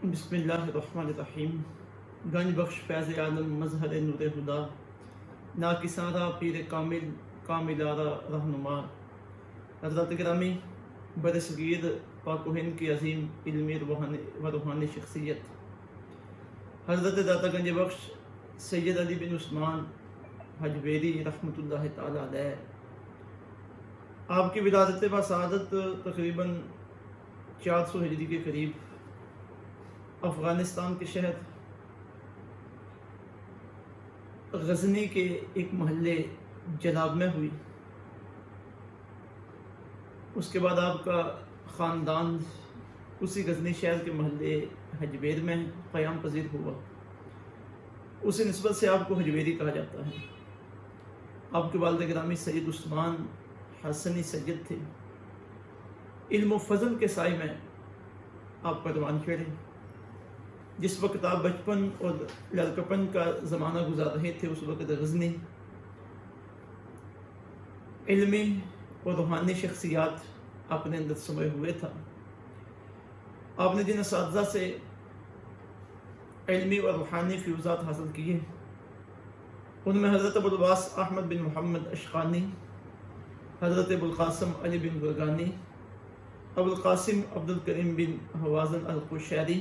بسم اللہ الرحمن الرحیم۔ گنج بخش فیض عالم مظہر نور خدا، نا کسارا پیر کامل کاملارا رہنما، حضرت گرامی بر صغیر پاک و ہند کی عظیم علمی و روحانی شخصیت حضرت داتا گنج بخش سید علی بن عثمان حجویری رحمۃ اللہ تعالی علیہ، آپ کی ولادت بسعادت تقریباً 400 ہجری کے قریب افغانستان کے شہر غزنی کے ایک محلے جناب میں ہوئی۔ اس کے بعد آپ کا خاندان اسی غزنی شہر کے محلے حجویر میں قیام پذیر ہوا۔ اسی نسبت سے آپ کو حجویری کہا جاتا ہے۔ آپ کے والد گرامی سید عثمان حسنی سید تھے۔ علم و فضل کے سائے میں آپ پروان چڑھے۔ جس وقت آپ بچپن اور لڑکپن کا زمانہ گزار رہے تھے، اس وقت غزنی علمی اور روحانی شخصیات اپنے اندر سموئے ہوئے تھا۔ آپ نے جن اساتذہ سے علمی اور روحانی فیوزات حاصل کیے، ان میں حضرت ابوالعباس احمد بن محمد اشقانی، حضرت ابوالقاسم علی بن گرگانی، ابوالقاسم عبد الکریم بن حوازن القشیری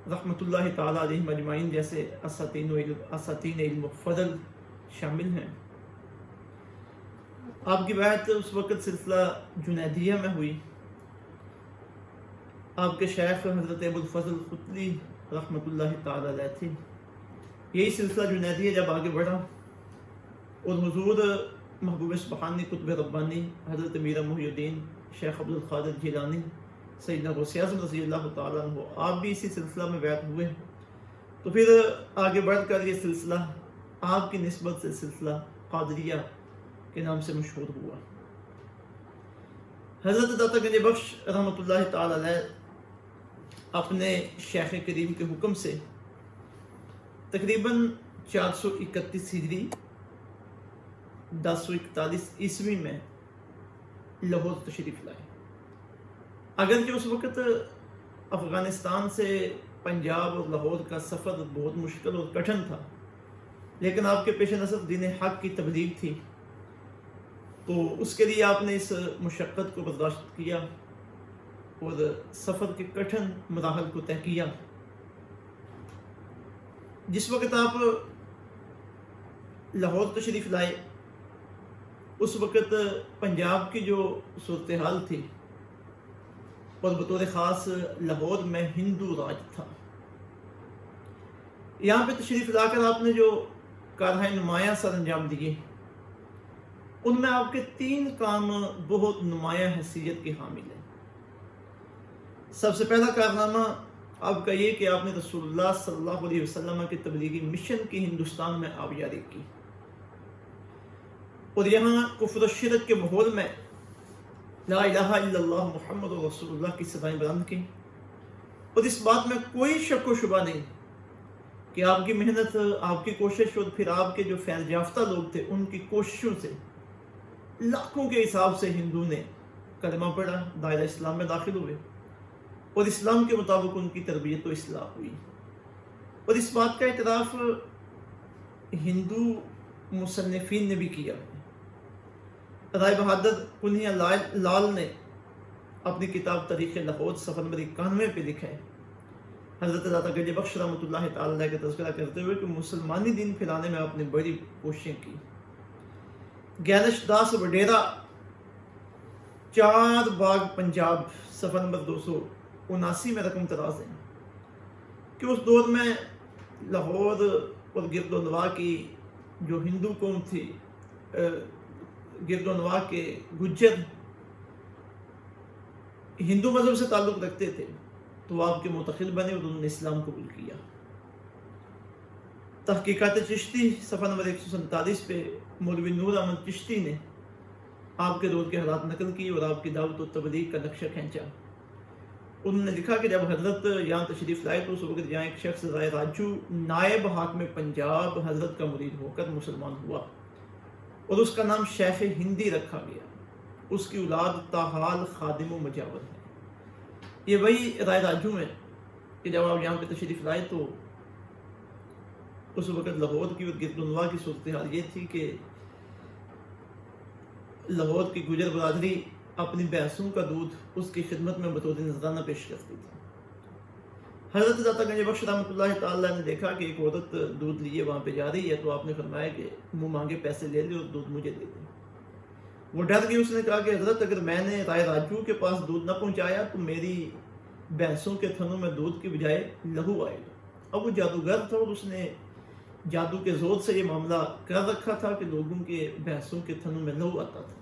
رحمۃ اللہ تعالیٰ علیہ مجمعین جیسے اساتین علم و فضل شامل ہیں۔ آپ کی بیعت اس وقت سلسلہ جنیدیہ میں ہوئی۔ آپ کے شیخ حضرت ابوالفضل ختلی رحمۃ اللہ تعالیٰ علیہ تھے۔ یہی سلسلہ جنیدیہ جب آگے بڑھا اور حضور محبوب سبحانی قطب ربانی حضرت میرا محی الدین شیخ عبدالقادر جیلانی سیدنا غوث اعظم رضی اللہ تعالیٰ عنہ آپ بھی اسی سلسلہ میں بیعت ہوئے، تو پھر آگے بڑھ کر یہ سلسلہ آپ کی نسبت سے سلسلہ قادریہ کے نام سے مشہور ہوا۔ حضرت داتا گنج بخش رحمۃ اللہ تعالیٰ علیہ اپنے شیخ کریم کے حکم سے تقریباً 431 ہجری 1041 عیسوی میں لاہور تشریف لائے۔ اگرچہ اس وقت افغانستان سے پنجاب اور لاہور کا سفر بہت مشکل اور کٹھن تھا، لیکن آپ کے پیش نظر دین حق کی تبلیغ تھی، تو اس کے لیے آپ نے اس مشقت کو برداشت کیا اور سفر کے کٹھن مراحل کو طے کیا۔ جس وقت آپ لاہور تشریف لائے، اس وقت پنجاب کی جو صورتحال تھی اور بطور خاص لاہور میں ہندو راج تھا، یہاں پہ تشریف لا کر آپ نے جو کارہائے نمایاں سر انجام دیے، ان میں آپ کے 3 کام بہت نمایاں حیثیت کے حامل ہیں۔ سب سے پہلا کارنامہ آپ کا یہ کہ آپ نے رسول اللہ صلی اللہ علیہ وسلم کے تبلیغی مشن کی ہندوستان میں آبیاری کی، اور یہاں کفر و شرک کے ماحول میں لا الہ الا اللہ محمد رسول اللہ کی صدائیں بلند کی، اور اس بات میں کوئی شک و شبہ نہیں کہ آپ کی محنت، آپ کی کوشش اور پھر آپ کے جو فیض یافتہ لوگ تھے ان کی کوششوں سے لاکھوں کے حساب سے ہندو نے کلمہ پڑھا، دائرہ اسلام میں داخل ہوئے، اور اسلام کے مطابق ان کی تربیت و اصلاح ہوئی۔ اور اس بات کا اعتراف ہندو مصنفین نے بھی کیا۔ رائے بہادر کنہیا لال نے اپنی کتاب تاریخ لاہور صفحہ نمبر 91 پہ لکھا ہے، حضرت داتا گنج بخش رحمۃ اللہ تعالیٰ علیہ کا تذکرہ کرتے ہوئے کہ مسلمانی دین پھیلانے میں آپ نے بڑی کوششیں کی۔ گیانش داس وڈیرا 4 باغ پنجاب صفحہ نمبر 279 میں رقم تراز ہے کہ اس دور میں لاہور اور گرد و نواح کی جو ہندو قوم تھی، گرد و نواح کے گجر ہندو مذہب سے تعلق رکھتے تھے، تو وہ آپ کے متخل بنے اور انہوں نے اسلام قبول کیا۔ تحقیقات چشتی صفحہ نمبر 147 پہ مولوی نور احمد چشتی نے آپ کے دور کے حالات نقل کی اور آپ کی دعوت و تبلیغ کا نقشہ کھینچا۔ انہوں نے لکھا کہ جب حضرت یہاں تشریف لائے تو اس وقت یہاں ایک شخص رائے راجو نائب حاکم پنجاب حضرت کا مرید ہو کر مسلمان ہوا، اور اس کا نام شیخ ہندی رکھا گیا۔ اس کی اولاد تاحال خادم و مجاور ہے۔ یہ وہی رائے راجو ہے کہ جب آپ یہاں پہ تشریف لائے تو اس وقت لاہور کی اور گردنوا کی صورتحال یہ تھی کہ لاہور کی گجر برادری اپنی بھینسوں کا دودھ اس کی خدمت میں بطور نذرانہ پیش کرتی تھی. حضرت داتا گنج بخش رحمۃ اللہ تعالیٰ نے دیکھا کہ ایک عورت دودھ لیے وہاں پہ جا رہی ہے، تو آپ نے فرمایا کہ منہ مانگے پیسے لے لے اور دودھ مجھے دے دے. وہ ڈر گئی، اس نے کہا کہ حضرت اگر میں نے رائے راجو کے پاس دودھ نہ پہنچایا تو میری بھینسوں کے تھنوں میں دودھ کی بجائے لہو آئے گا. اب وہ جادوگر تھا اور اس نے جادو کے زور سے یہ معاملہ کر رکھا تھا کہ لوگوں کے بھینسوں کے تھنوں میں لہو آتا تھا.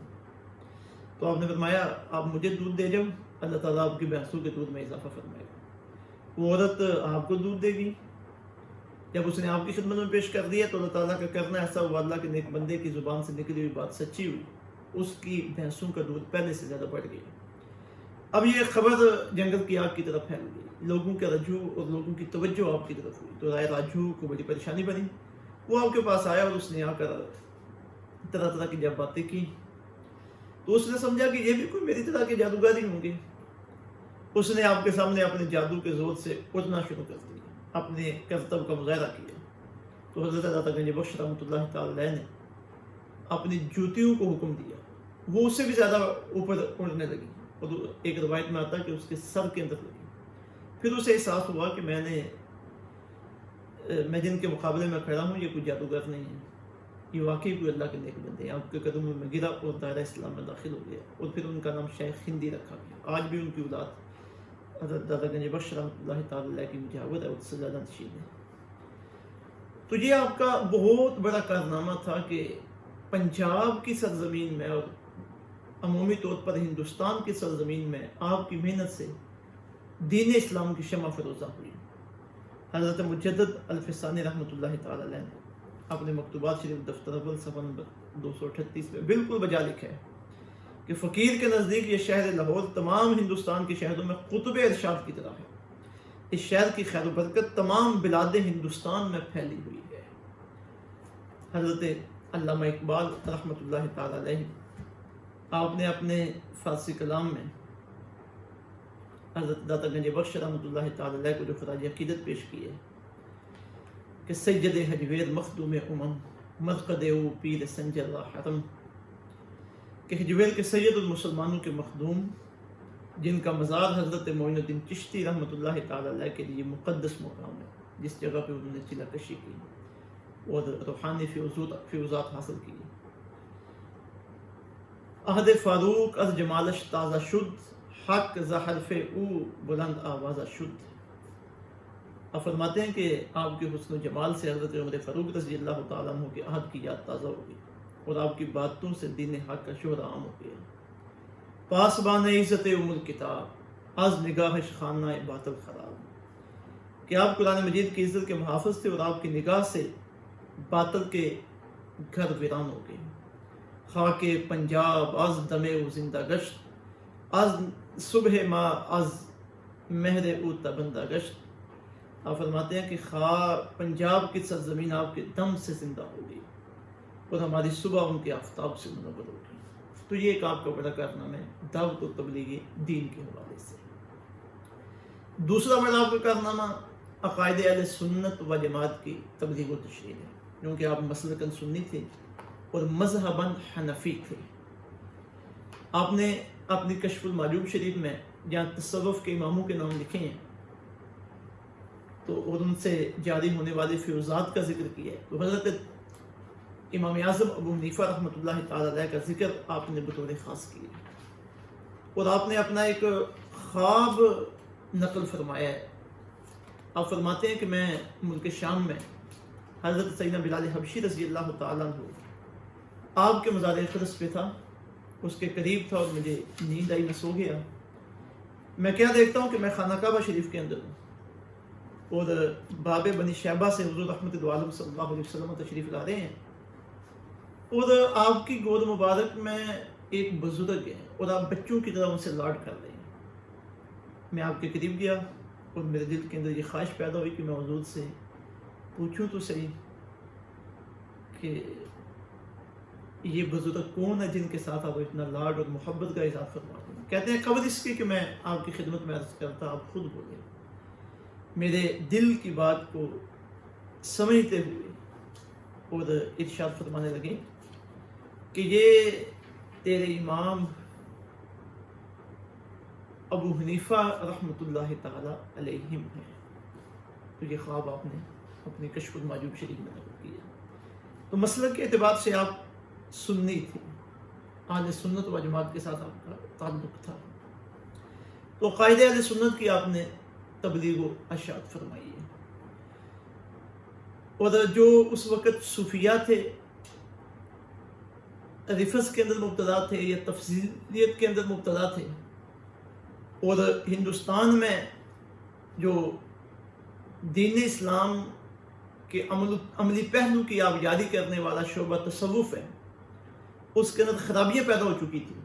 تو آپ نے فرمایا آپ مجھے دودھ دے جاؤ، اللہ تعالیٰ آپ کی بھینسوں کے دودھ میں اضافہ فرمائے گا. وہ عورت آپ کو دودھ دے گی. جب اس نے آپ کی خدمت میں پیش کر دیا تو اللہ تعالیٰ کا کرنا ایسا ہوا، اللہ کے نیک بندے کی زبان سے نکلی ہوئی بات سچی ہوئی، اس کی بھینسوں کا دودھ پہلے سے زیادہ بڑھ گیا. اب یہ خبر جنگل کی آگ کی طرف پھیل گئی، لوگوں کا رجوع اور لوگوں کی توجہ آپ کی طرف ہوئی. تو رائے راجو کو بڑی پریشانی بنی. وہ آپ کے پاس آیا اور اس نے آ کر طرح طرح کی جب باتیں کی تو اس نے سمجھا کہ یہ بھی کوئی میری طرح کے جادوگر ہی ہوں گے. اس نے آپ کے سامنے اپنے جادو کے زور سے اڑنا شروع کر دیا، اپنے کرتب کا مظاہرہ کیا. تو حضرت داتا گنج بخش رحمۃ اللہ تعالی نے اپنی جوتیوں کو حکم دیا، وہ اس سے بھی زیادہ اوپر اڑنے لگی اور ایک روایت میں آتا ہے کہ اس کے سر کے اندر لگی. پھر اسے احساس ہوا کہ میں جن کے مقابلے میں کھڑا ہوں یہ کوئی جادوگر نہیں ہے، یہ واقعی کوئی اللہ کے نیک بندے ہیں. آپ کے قدموں میں گرا اور دائرہ اسلام میں داخل ہو گیا اور پھر ان کا نام شیخ ہندی رکھا گیا. آج بھی ان کی اولاد حضرت داتا گنج بخش رحمۃ اللہ تعالیٰ کی مجاور ہے اور سے زیادہ نشین ہے. تو یہ آپ کا بہت بڑا کارنامہ تھا کہ پنجاب کی سرزمین میں اور عمومی طور پر ہندوستان کی سرزمین میں آپ کی محنت سے دین اسلام کی شمع فروزہ ہوئی. حضرت مجدد الفسانی رحمۃ اللہ تعالیٰ نے اپنے مکتوبات شریف دفتر اول صفحہ نمبر 238 میں بالکل بجا لکھا ہے کہ فقیر کے نزدیک یہ شہر لاہور تمام ہندوستان کے شہروں میں قطب ارشاد کی طرح ہے. اس شہر کی خیر و برکت تمام بلاد ہندوستان میں پھیلی ہوئی ہے. حضرت علامہ اقبال رحمۃ اللہ تعالی علیہ آپ نے اپنے فارسی کلام میں حضرت داتا گنج بخش رحمۃ اللہ تعالی علیہ کو جو خراج عقیدت پیش کی ہے کہ سید حجویر مخدوم امم مرقد او پیر سنجر را حرم، کہ حجویر کے سید المسلمانوں کے مخدوم جن کا مزار حضرت معین الدین چشتی رحمۃ اللہ تعالی علیہ کے لیے مقدس مقام ہے، جس جگہ پہ انہوں نے چلا کشی کی اور روحانی فیوزات حاصل کی. عہد فاروق از جمالش تازہ شد، حق ز حرف او بلند آوازہ شد. آپ فرماتے ہیں کہ آپ کے حسن و جمال سے حضرت عمر فاروق رضی اللہ تعالیٰ عنہ کے عہد کی یاد تازہ ہو گئی اور آپ کی باتوں سے دین حق کا شہرہ عام ہو گیا. پاسبان عزت ام الکتاب از نگاہش خانہ باطل خراب، کہ آپ قرآن مجید کی عزت کے محافظ تھے اور آپ کی نگاہ سے باطل کے گھر ویران ہو گئے. خاک پنجاب از دم او زندہ گشت، از صبح ما از مہر او تبندہ گشت. آپ فرماتے ہیں کہ پنجاب کی سرزمین آپ کے دم سے زندہ ہو گئی اور ہماری صبح ان کے آفتاب سے منور ہو گئی. تو یہ ایک آپ کا بڑا کارنامہ ہے دعوت و تبلیغ دین کے حوالے سے. دوسرا بڑا آپ کا کارنامہ عقائد اہل سنت و جماعت کی تبلیغ و تشریح ہے، کیونکہ آپ مسلکاً سنی تھے اور مذہباً حنفی تھے. آپ نے اپنی کشف المعجوب شریف میں جہاں تصوف کے اماموں کے نام لکھے ہیں تو اور ان سے جاری ہونے والے فیوزات کا ذکر کیا ہے. تو حضرت امام اعظم ابو حنیفہ رحمۃ اللہ تعالی علیہ کا ذکر آپ نے بطور خاص کیا اور آپ نے اپنا ایک خواب نقل فرمایا ہے. آپ فرماتے ہیں کہ میں ملک شام میں حضرت سیدنا بلال حبشی رضی اللہ تعالیٰ عنہ آپ کے مزار اقدس پہ تھا، اس کے قریب تھا اور مجھے نیند آئی، میں سو گیا. میں کیا دیکھتا ہوں کہ میں خانہ کعبہ شریف کے اندر ہوں اور باب بنی شیبہ سے حضور رحمت دو عالم صلی اللہ علیہ وسلم تشریف لا رہے ہیں اور آپ کی گود مبارک میں ایک بزرگ ہے اور آپ بچوں کی طرح ان سے لاڈ کر رہے ہیں. میں آپ کے قریب گیا اور میرے دل کے اندر یہ خواہش پیدا ہوئی کہ میں حضور سے پوچھوں تو صحیح کہ یہ بزرگ کون ہے جن کے ساتھ آپ اتنا لاڈ اور محبت کا اظہار فرماتے ہیں. کہتے ہیں قبل اس کے کہ میں آپ کی خدمت میں عرض کرتا، آپ خود بولے. میرے دل کی بات کو سمجھتے ہوئے اور ارشاد فرمانے لگے کہ یہ تیرے امام ابو حنیفہ رحمۃ اللہ تعالی علیہم ہے. تو یہ خواب آپ نے اپنے کشف المعجوب شریف میں نقل کیا. تو مسلک کے اعتبار سے آپ سنی تھے، اہل سنت و جماعت کے ساتھ آپ کا تعلق تھا. تو قائد اہل سنت کی آپ نے تبلیغ و اشاعت فرمائی ہے. اور جو اس وقت صوفیہ تھے، رفض کے اندر مبتلا تھے یا تفصیلیت کے اندر مبتلا تھے، اور ہندوستان میں جو دین اسلام کے عملی پہلو کی آبیاری کرنے والا شعبہ تصوف ہے، اس کے اندر خرابیاں پیدا ہو چکی تھی.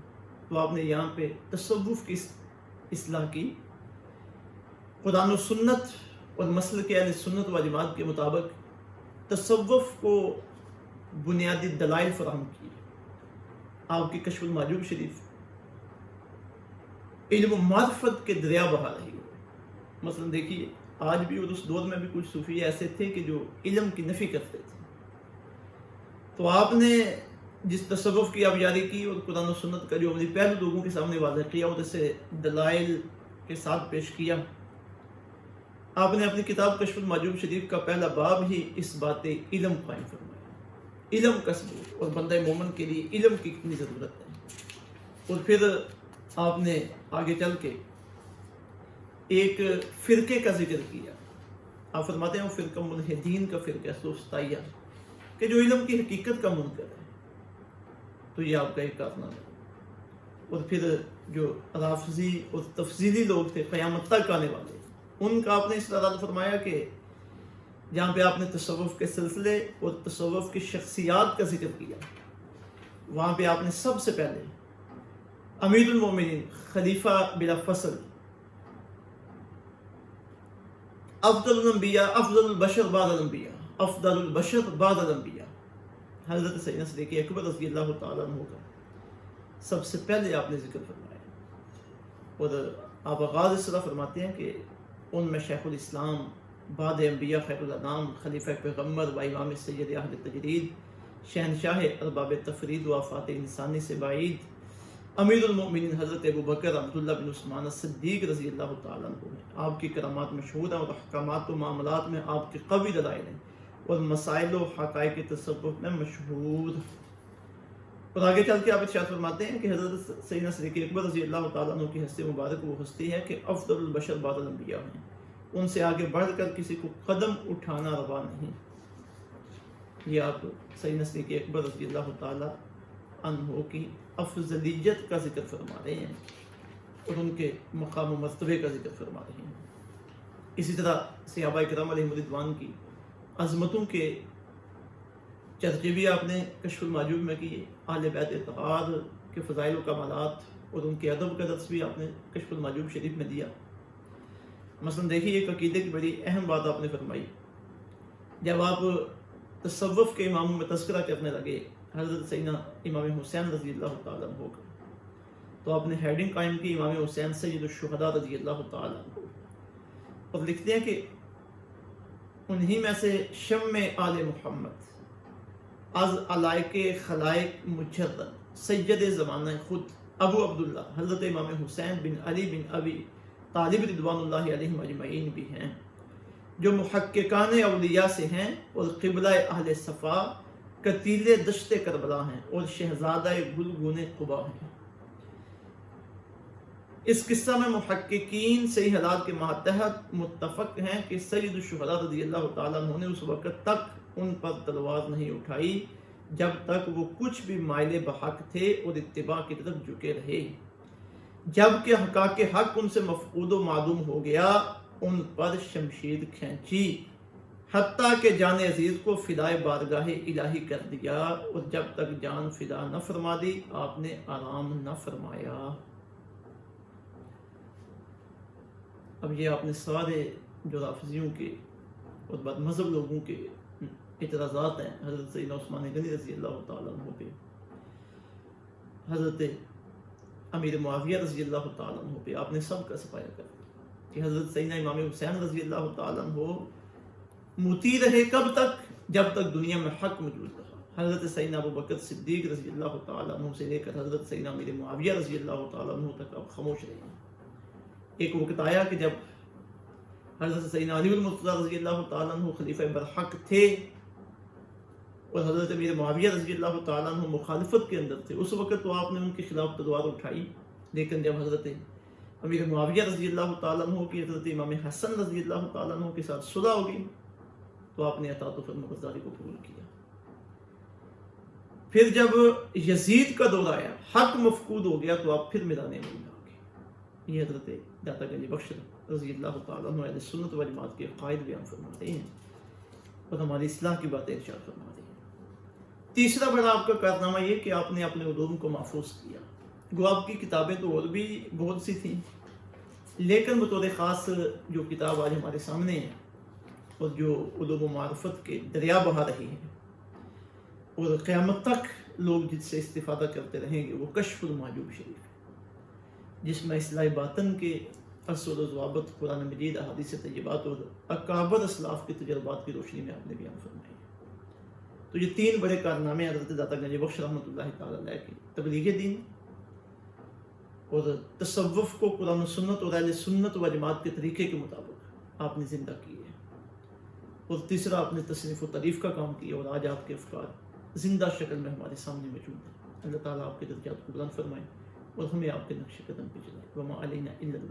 تو آپ نے یہاں پہ تصوف کی اصلاح کی. قرآن و سنت اور مسلک اہل سنت و جماعت کے مطابق تصوف کو بنیادی دلائل فراہم کی. آپ کی کشف المعجوب شریف علم و معرفت کے دریا بہا رہی ہو. مثلا دیکھیے آج بھی اور اس دور میں بھی کچھ صوفی ایسے تھے کہ جو علم کی نفی کرتے تھے. تو آپ نے جس تصوف کی آبیاری کی اور قرآن و سنت کا جو عملی پہلو لوگوں کے سامنے واضح کیا اور اسے دلائل کے ساتھ پیش کیا. آپ نے اپنی کتاب کشف المعجوب شریف کا پہلا باب ہی اس بات علم قائم فرمایا. علم کسب اور بندہ مومن کے لیے علم کی کتنی ضرورت ہے. اور پھر آپ نے آگے چل کے ایک فرقے کا ذکر کیا. آپ فرماتے ہیں وہ فرقہ ملحدین کا فرقہ سوستائیہ کہ جو علم کی حقیقت کا منکر ہے. تو یہ آپ کا ایک کارنامہ ہے. اور پھر جو رافضی اور تفضیلی لوگ تھے قیامت تک آنے والے، ان کا آپ نے اس طرح فرمایا کہ جہاں پہ آپ نے تصوف کے سلسلے اور تصوف کی شخصیات کا ذکر کیا، وہاں پہ آپ نے سب سے پہلے امیر المومنین خلیفہ بلا فصل افضل الانبیاء افضل البشر بعد الانبیاء افضل البشر بعد الانبیاء حضرت سیدنا صدیق اکبر رضی اللہ تعالیٰ عنہ کا سب سے پہلے آپ نے ذکر فرمایا. اور آپ آغاز اس طرح فرماتے ہیں کہ ان میں شیخ الاسلام بعد انبیاء خیر الانام خلیفہ پیغمبر و امام سید اہل تجرید شہنشاہ ارباب تفرید و آفات انسانی سے بعید امیر المؤمنین حضرت ابو بکر عبداللہ بن عثمان صدیق رضی اللہ تعالیٰ عنہ ہیں. آپ کی کرامات مشہور ہیں اور احکامات و معاملات میں آپ کے قوی دلائل ہیں اور مسائل و حقائق تصوف میں مشہور. اور آگے چل کے آپ ارشاد فرماتے ہیں کہ حضرت سیدنا صدیق اکبر رضی اللہ تعالیٰ عنہ کی ہستی مبارک وہ ہستی ہے کہ افضل البشر بعد الانبیاء ہیں. ان سے آگے بڑھ کر کسی کو قدم اٹھانا روا نہیں. یہ آپ سیدنا صدیق اکبر رضی اللہ تعالیٰ عنہ کی افضلیت کا ذکر فرما رہے ہیں اور ان کے مقام و مرتبے کا ذکر فرما رہے ہیں. اسی طرح صحابہ کرام علیہم رضوان کی عظمتوں کے چرچے بھی آپ نے کشف المعجوب میں کیے. اہل بیت اتحاد کے فضائل و کمالات اور ان کے ادب کا درس بھی آپ نے کشف المعجوب شریف میں دیا. مثلا دیکھیے ایک عقیدے کی بڑی اہم بات آپ نے فرمائی. جب آپ تصوف کے اماموں میں تذکرہ کرنے لگے حضرت سیدنا امام حسین رضی اللہ تعالیٰ عنہ کا، تو آپ نے ہیڈنگ قائم کی امام حسین سید الشہداء رضی اللہ تعالیٰ عنہ. اور لکھتے ہیں کہ انہی میں سے شم آل محمد از علائق خلائق مجرد سید زمانہ خود ابو عبداللہ حضرت امام حسین بن علی بن ابی طالب رضوان اللہ علیہم اجمعین بھی ہیں، جو محققان اولیاء سے ہیں اور قبلہ اہل صفا قتیل دشت کربلا ہیں اور شہزادہ گلگون قبا ہیں. اس قصہ میں محققین صحیح حالات کے ماتحت متفق ہیں کہ سید الشہداء رضی اللہ تعالیٰ عنہ نے اس وقت تک ان پر تلوار نہیں اٹھائی جب تک وہ کچھ بھی مائل بحق تھے اور اتباع کی طرف جھکے رہے. جب کہ حقاق حق ان سے مفقود و معدوم ہو گیا ان پر شمشیر کھینچی حتیٰ کہ جان عزیز کو فدائے بارگاہ الہی کر دیا، اور جب تک جان فدا نہ فرما دی آپ نے آرام نہ فرمایا. اب یہ آپ نے سارے جو رافضیوں کے اور بد مذہب لوگوں کے اعتراضات ہیں حضرت سیدنا عثمان غنی رضی اللہ تعالیٰ عنہ پہ، حضرت امیر معاویہ رضی اللہ تعالیٰ عنہ پہ، آپ نے سب کا صفایا کر. کہ حضرت سیدنا امام حسین رضی اللہ تعالیٰ عنہ مطیع رہے کب تک؟ جب تک دنیا میں حق موجود رہا. حضرت سیدنا ابو بکر صدیق رضی اللہ تعالیٰ عنہ سے لے کر حضرت سیدنا امیر معاویہ رضی اللہ تعالیٰ عنہ تک آپ خاموش رہے. ایک وقت آیا کہ جب حضرت سیدنا علی المرتضیٰ رضی اللہ تعالیٰ عنہ خلیفہ برحق تھے اور حضرت امیر معاویہ رضی اللہ تعالیٰ عنہ مخالفت کے اندر تھے. اس وقت تو آپ نے ان کے خلاف تلوار اٹھائی، لیکن جب حضرت امیر معاویہ رضی اللہ تعالیٰ عنہ کی حضرت امام حسن رضی اللہ تعالیٰ عنہ کے ساتھ صلح ہو گئی تو آپ نے اطاعت و فرمانبرداری کو قبول کیا. پھر جب یزید کا دور آیا، حق مفقود ہو گیا، تو آپ پھر میدان علم میں آ گئے. یہ حضرت داتا گنج بخش رضی اللہ تعالیٰ عنہ اہل سنت و جماعت کے قائد بیان فرماتے ہیں اور ہماری اصلاح کی باتیں ارشاد فرماتے ہیں. تیسرا بڑا آپ کا کارنامہ یہ کہ آپ نے اپنے علوم کو محفوظ کیا. گو آپ کی کتابیں تو اور بھی بہت سی تھیں، لیکن بطور خاص جو کتاب آج ہمارے سامنے ہے اور جو علوم و معرفت کے دریا بہا رہی ہیں اور قیامت تک لوگ جس سے استفادہ کرتے رہیں گے، وہ کشف المحجوب شریف ہے، جس میں اصلاح باطن کے اصول و ضوابط قرآن مجید، احادیث طیبات اور اکابر اسلاف کے تجربات کی روشنی میں آپ نے بیان فرمائے. تو یہ تین بڑے کارنامے حضرت داتا گنج بخش رحمۃ اللہ تعالیٰ علیہ کے تبلیغ دین اور تصوف کو قرآن و سنت اور اہل سنت و جماعت کے طریقے کے مطابق آپ نے زندہ کیے ہیں. اور تیسرا آپ نے تصنیف و تعریف کا کام کیا اور آج آپ کے افکار زندہ شکل میں ہمارے سامنے موجود ہیں. اللہ تعالیٰ آپ کے درجات کو بلند فرمائے اور ہمیں آپ کے نقش قدم پہ چلائے. وما علینا الا